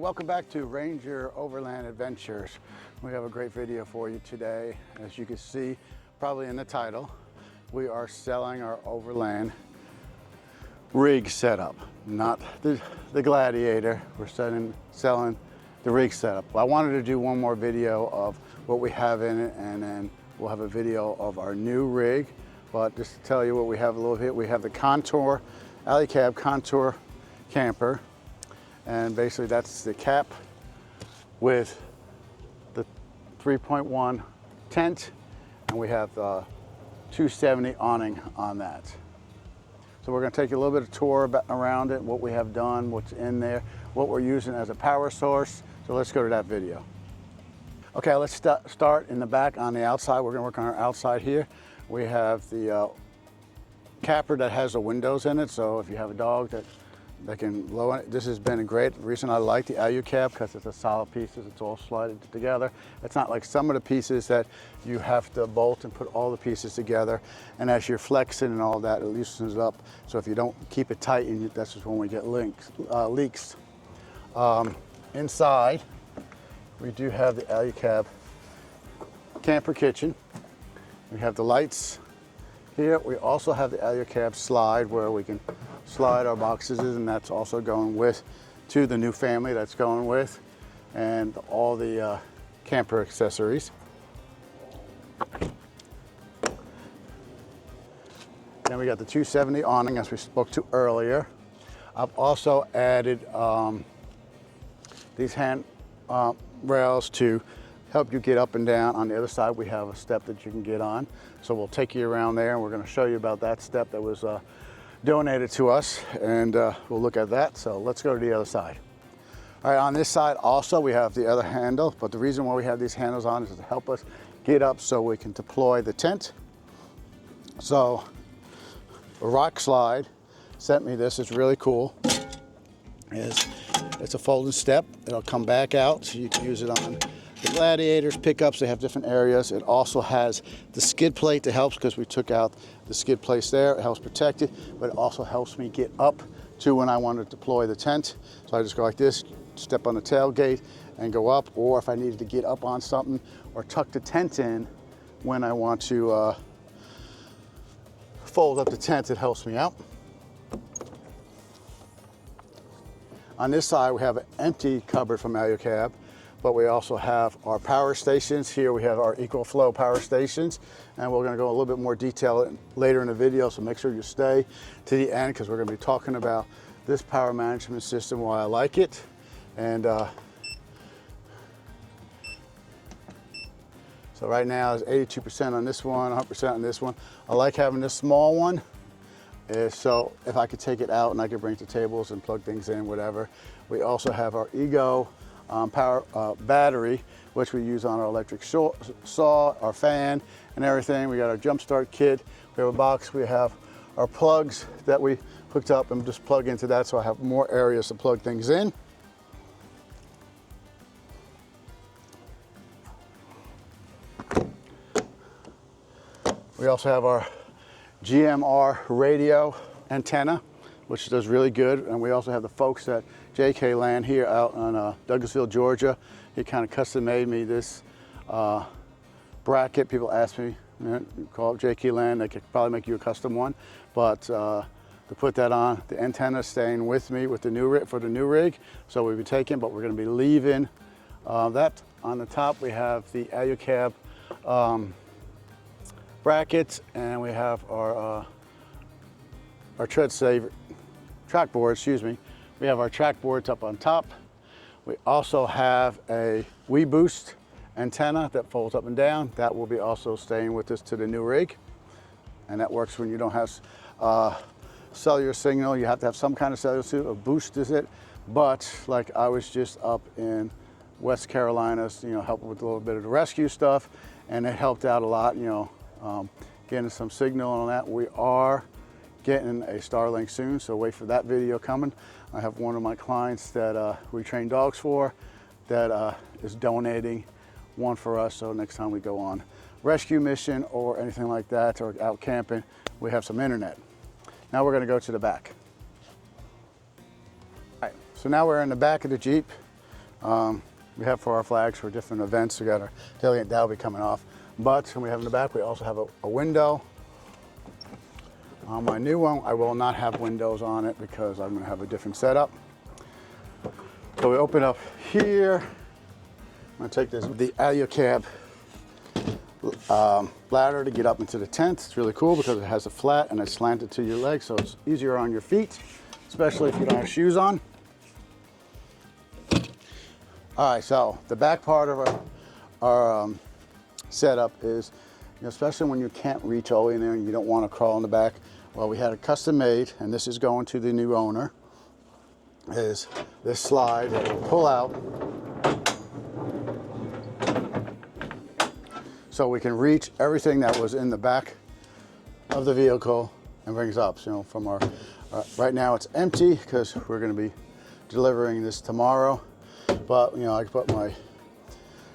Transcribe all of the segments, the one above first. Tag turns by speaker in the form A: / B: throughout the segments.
A: welcome back to Ranger Overland Adventures. We have a great video for you today. As you can see, probably in the title, we are selling our Overland rig setup, not the Gladiator. We're selling the rig setup. I wanted to do one more video of what we have in it, and then we'll have a video of our new rig. But just to tell you what we have a little bit, we have the Contour, alu-cab Contour camper. And basically that's the cap with the 3.1 tent, and we have the 270 awning on that. So we're going to take a little bit of tour around it, what we have done, what's in there, what we're using as a power source. So let's go to that video. Okay, let's start in the back on the outside. We're going to work on our outside here. We have the capper that has the windows in it, so if you have a dog that can lower it. This has been a great reason I like the alu-cab, because it's a solid piece. It's all slided together. It's not like some of the pieces that you have to bolt and put all the pieces together, and as you're flexing and all that, it loosens it up. So if you don't keep it tight, and that's just when we get leaks. Inside, we do have the alu-cab camper kitchen. We have the lights here. We also have the alu-cab slide where we can slide our boxes, and that's also going with to the new family that's going with, and all the camper accessories. Then we got the 270 awning, as we spoke to earlier. I've also added these hand rails to help you get up and down. On the other side, we have a step that you can get on. So we'll take you around there, and we're going to show you about that step that was donated to us, and we'll look at that. So let's go to the other side. All right, on this side also we have the other handle, but the reason why we have these handles on is to help us get up so we can deploy the tent. So a rock slide sent me this. It's really cool. It's a folding step. It'll come back out, so you can use it on the Gladiators, pickups. They have different areas. It also has the skid plate that helps, because we took out the skid place there. It helps protect it, but it also helps me get up to when I want to deploy the tent. So I just go like this, step on the tailgate and go up, or if I needed to get up on something or tuck the tent in when I want to fold up the tent, it helps me out. On this side, we have an empty cupboard from alu-cab, but we also have our power stations. Here we have our EcoFlow power stations, and we're going to go a little bit more detail later in the video, so make sure you stay to the end, because we're going to be talking about this power management system, why I like it. And so right now it's 82% on this one, 100% on this one. I like having this small one, so if I could take it out and I could bring it to tables and plug things in, whatever. We also have our Ego power battery, which we use on our electric saw, our fan, and everything. We got our jump start kit. We have a box. We have our plugs that we hooked up and just plug into that, so I have more areas to plug things in. We also have our GMR radio antenna, which does really good. And we also have the folks at JK Land here out on Douglasville, Georgia. He kind of custom made me this bracket. People ask me, call up JK Land, they could probably make you a custom one. But to put that on, the antenna staying with me with the new rig, for the new rig. So we'll be taking, but we're going to be leaving that. On the top, we have the alu-cab brackets, and we have our tread saver track board, excuse me. We have our track boards up on top. We also have a WeBoost antenna that folds up and down. That will be also staying with us to the new rig, and that works when you don't have cellular signal. You have to have some kind of cellular signal. A boost is it, but like I was just up in West Carolina, helping with a little bit of the rescue stuff, and it helped out a lot, getting some signal on that. We are getting a Starlink soon, so wait for that video coming. I have one of my clients that we train dogs for that is donating one for us, so next time we go on rescue mission or anything like that, or out camping, we have some internet. Now we're going to go to the back. All right, so now we're in the back of the Jeep. We have for our flags for different events. We got our tailgate, that'll be coming off. But when we have in the back, we also have a window. On my new one, I will not have windows on it because I'm going to have a different setup. So we open up here. I'm going to take the alu-cab ladder to get up into the tent. It's really cool because it has a flat and it's slanted to your legs, so it's easier on your feet, especially if you don't have shoes on. All right, so the back part of our setup is, especially when you can't reach all in there and you don't want to crawl in the back. Well, we had it custom made, and this is going to the new owner, is this slide that will pull out so we can reach everything that was in the back of the vehicle and brings up. So, from our right now it's empty because we're going to be delivering this tomorrow. But I can put my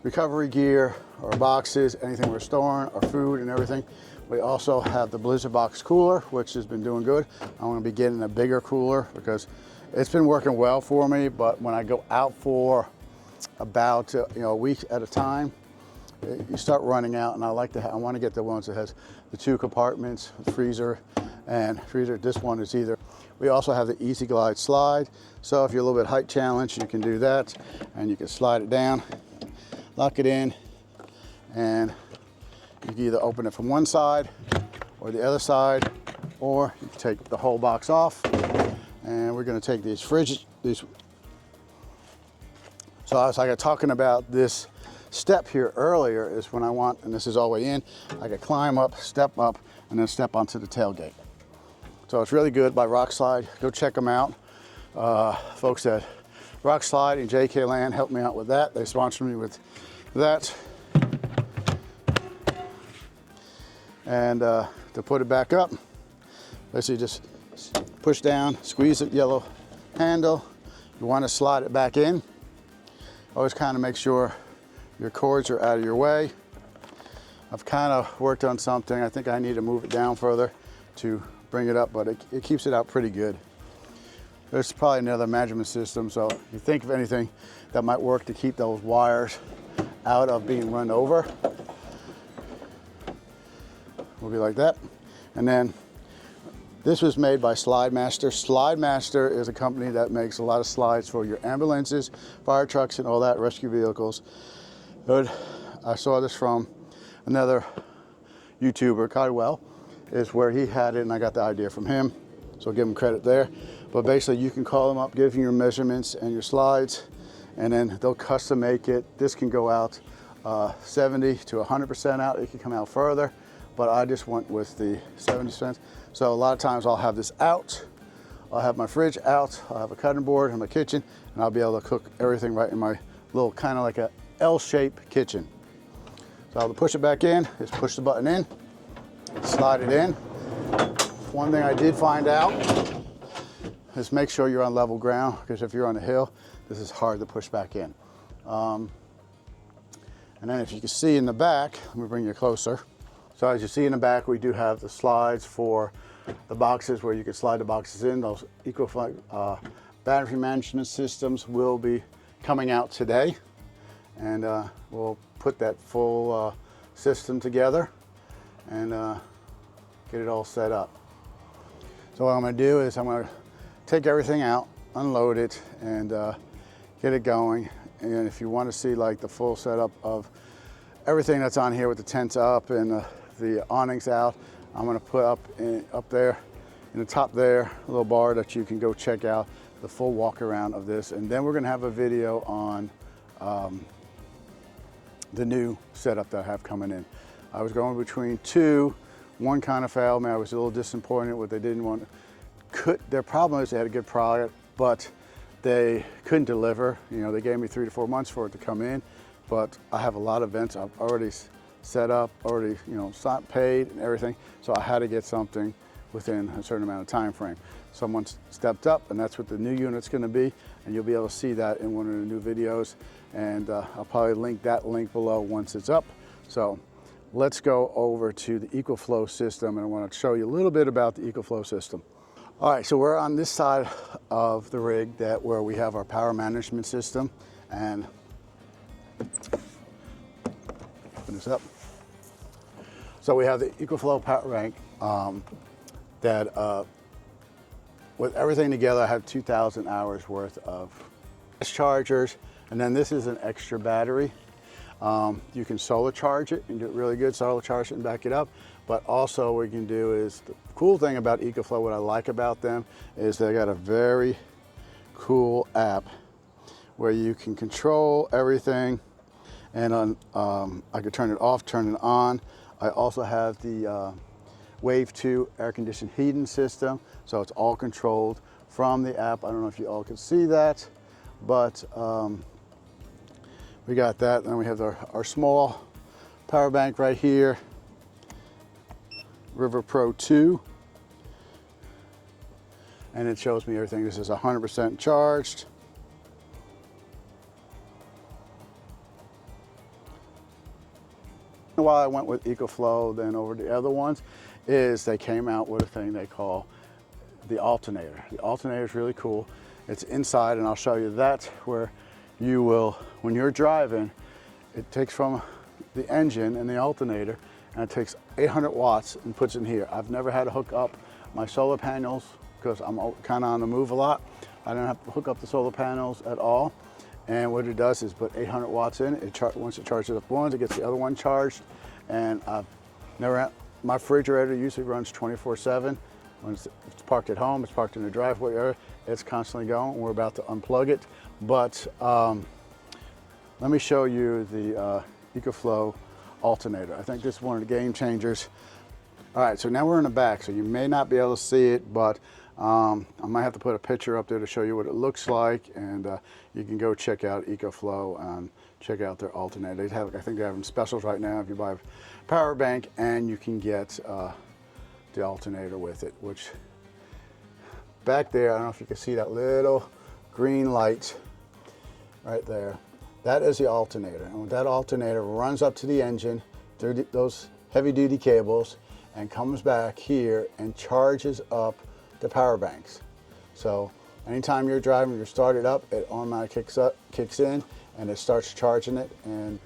A: recovery gear, our boxes, anything we're storing, our food and everything. We also have the Blizzard Box cooler, which has been doing good. I'm going to be getting a bigger cooler because it's been working well for me. But when I go out for about a week at a time, you start running out, and I want to get the ones that has the 2 compartments, the freezer and freezer. This one is either. We also have the Easy Glide slide. So if you're a little bit height challenged, you can do that, and you can slide it down, lock it in, and you can either open it from one side or the other side, or you can take the whole box off. And we're going to take these fridges. So I was talking about this step here earlier is when I want, and this is all the way in, I could climb up, and then step onto the tailgate. So it's really good by Rock Slide. Go check them out. Folks at Rock Slide and JK Land helped me out with that. They sponsored me with that. And to put it back up, basically just push down, squeeze the yellow handle. You want to slide it back in. Always kind of make sure your cords are out of your way. I've kind of worked on something. I think I need to move it down further to bring it up, but it keeps it out pretty good. There's probably another measurement system, so if you think of anything that might work to keep those wires out of being run over, will be like that. And then this was made by Slide Master. Slide Master is a company that makes a lot of slides for your ambulances, fire trucks, and all that, rescue vehicles. But I saw this from another YouTuber, Caldwell, is where he had it, and I got the idea from him, so I'll give him credit there. But basically, you can call them up, give them your measurements and your slides, and then they'll custom make it. This can go out 70 to 100% out. It can come out further, but I just went with the 70%. So a lot of times I'll have this out. I'll have my fridge out. I'll have a cutting board in my kitchen, and I'll be able to cook everything right in my little kind of like a L-shaped kitchen. So I'll push it back in, just push the button in, slide it in. One thing I did find out is make sure you're on level ground, because if you're on a hill, this is hard to push back in. And then if you can see in the back, let me bring you closer. So as you see in the back, we do have the slides for the boxes where you can slide the boxes in. Those battery management systems will be coming out today, and we'll put that full system together and get it all set up. So what I'm going to do is I'm going to take everything out, unload it, and get it going. And if you want to see like the full setup of everything that's on here with the tents up and the awnings out, I'm going to put up there in the top there a little bar that you can go check out the full walk around of this. And then we're going to have a video on the new setup that I have coming in. I was going between two. One kind of failed me. I was a little disappointed with they didn't want. Their problem is they had a good product, but they couldn't deliver. They gave me 3 to 4 months for it to come in, but I have a lot of events I've already set up, already paid and everything. So I had to get something within a certain amount of time frame. Someone stepped up, and that's what the new unit's going to be, and you'll be able to see that in one of the new videos. And I'll probably link that link below once it's up. So let's go over to the EcoFlow system, and I want to show you a little bit about the EcoFlow system. All right, so we're on this side of the rig where we have our power management system, And open this up. So we have the EcoFlow power bank that with everything together, I have 2,000 hours worth of chargers. And then this is an extra battery. You can solar charge it and get really good solar charge it and back it up. But also what you can do is, the cool thing about EcoFlow, what I like about them, is they got a very cool app where you can control everything. And I could turn it off, turn it on. I also have the Wave 2 air conditioned heating system. So it's all controlled from the app. I don't know if you all can see that, but we got that. Then we have our small power bank right here, River Pro 2. And it shows me everything. This is 100% charged. Why I went with EcoFlow than over the other ones is they came out with a thing they call the alternator. The alternator is really cool. It's inside, and I'll show you that, where you will, when you're driving, it takes from the engine and the alternator, and it takes 800 watts and puts it in here. I've never had to hook up my solar panels because I'm kind of on the move a lot. I don't have to hook up the solar panels at all. And what it does is put 800 watts in. Once it charges up one, it gets the other one charged. And I've never had, my refrigerator usually runs 24/7. When it's parked at home, it's parked in the driveway area, it's constantly going. We're about to unplug it. But let me show you the EcoFlow alternator. I think this is one of the game changers. All right, so now we're in the back, so you may not be able to see it, but I might have to put a picture up there to show you what it looks like, and you can go check out EcoFlow and check out their alternator. They have, I think they're having specials right now if you buy a power bank, and you can get the alternator with it, which back there, I don't know if you can see that little green light right there. That is the alternator, and that alternator runs up to the engine through those heavy-duty cables and comes back here and charges up the power banks. So anytime you're driving, you start it up, it automatically kicks in, and it starts charging it. And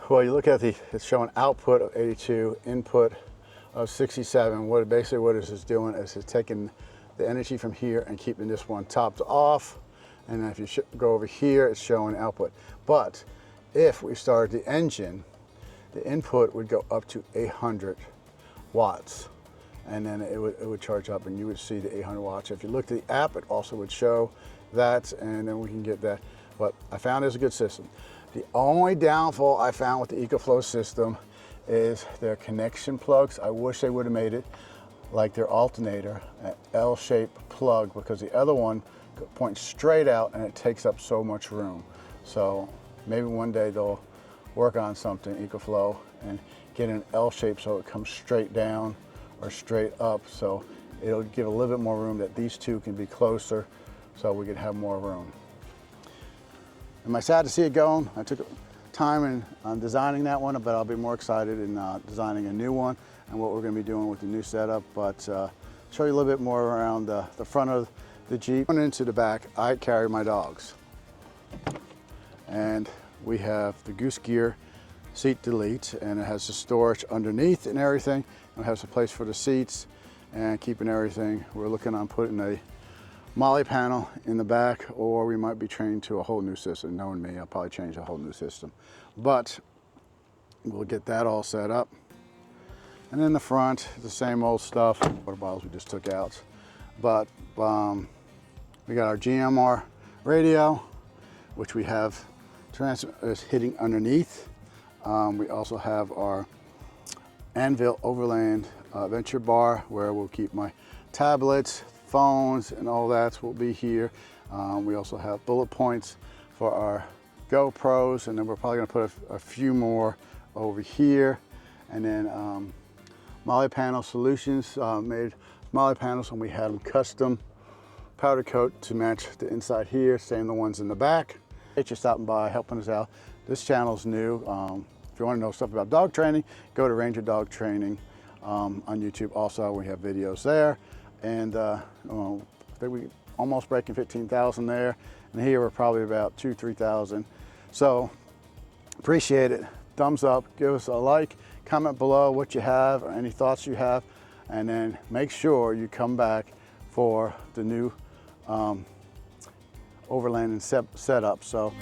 A: well, you look at it's showing output of 82, input of 67. What this is doing is it's taking the energy from here and keeping this one topped off. And then if you go over here, it's showing output. But if we started the engine, the input would go up to 800 watts. And then it would charge up, and you would see the 800 watts. If you look at the app, it also would show that, and then we can get that. But I found it's a good system. The only downfall I found with the EcoFlow system is their connection plugs. I wish they would have made it like their alternator, an L-shaped plug, because the other one points straight out and it takes up so much room. So maybe one day they'll work on something, EcoFlow, and get an L shape so it comes straight down or straight up, so it'll give a little bit more room, that these two can be closer so we can have more room. Am I sad to see it going? I took time on designing that one, but I'll be more excited in designing a new one and what we're going to be doing with the new setup. But show you a little bit more around the front of the Jeep. Going into the back, I carry my dogs, and we have the Goose Gear seat delete, and it has the storage underneath and everything. It has a place for the seats and keeping everything. We're looking on putting a Molly panel in the back, or we might be changing to a whole new system. Knowing me, I'll probably change a whole new system, but we'll get that all set up. And in the front, the same old stuff, water bottles we just took out. But we got our GMR radio, which we have is hitting underneath. We also have our Anvil Overland Adventure bar, where we'll keep my tablets, phones, and all that will be here. We also have bullet points for our GoPros, and then we're probably going to put a few more over here. And then Molly Panel Solutions made Molly panels, and we had them custom powder coat to match the inside here, same the ones in the back. Thanks for stopping by, helping us out. This channel's new. If you want to know stuff about dog training, go to Ranger Dog Training on YouTube. Also, we have videos there. And I think we almost breaking 15,000 there. and here we're probably about 2,000–3,000. So appreciate it. Thumbs up, give us a like, comment below what you have or any thoughts you have, and then make sure you come back for the new Overlanding setup. So